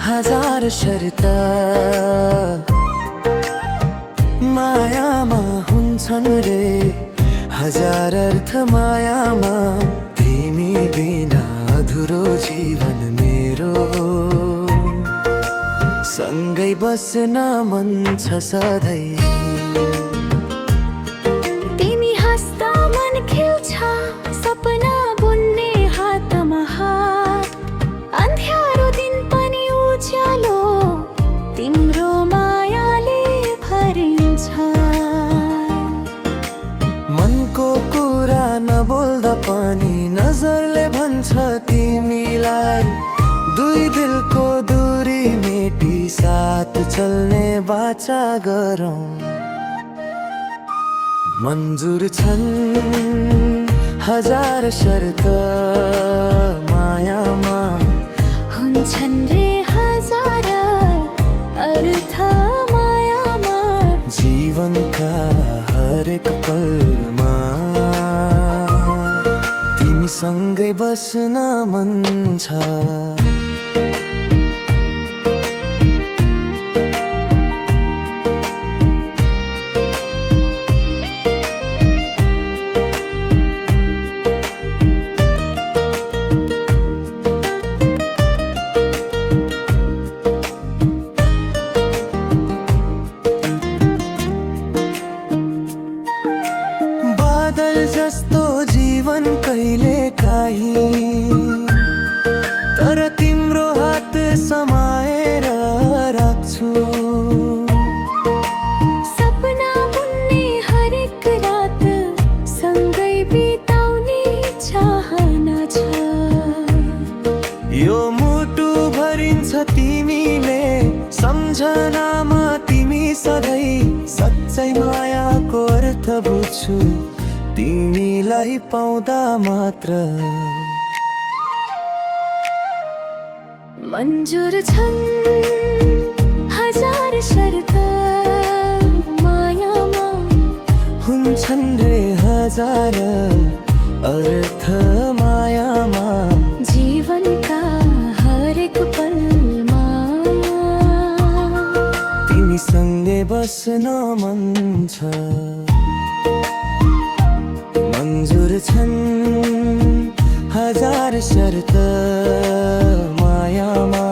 हजार शर्त मायामा हुन्छन् रे हजार अर्थ मायामा तिमी बिना अधुरो जीवन मेरो सँगै बस्न मन छ सधैँ तिमी हाँस्दा मन खिल्छ सपना बुन्ने हातमा हात अन्ध्यारो दिन पनि उज्यालो तिम्रो मायाले भरिन्छ मनको कुरा नबोल्दा पनि नजरले भन्छ तिमीलाई दुई दिलको दूरी मेटी साथ चल्ने बाचा गरौँ मन्जुर छन् हजार शर्त मायामा हुन्छन् रे हजार अर्थ मायामा जीवनका हरेक पलमा तिमीसँगै बस्न मन छ बादल जस्तो जीवन कहिले काहीँ तर तिम्रो हात समाएर राख्छु सपना बुन्ने हरेक रात सँगै बिताउने चाहना छ यो मुटु भरिन्छ तिमीले सम्झनामा तिमी सधैँ सच्चै मायाको अर्थ बुझ्छु तिमीलाई पाउँदा मात्र मन्जुर छन् हजार शर्त मायामा हुन्छन् रे हजार अर्थ मायामा जीवनका हरेक पलमा तिमीसँगै बस्न मन छ मन्जुर छन् हजार शर्त मायामा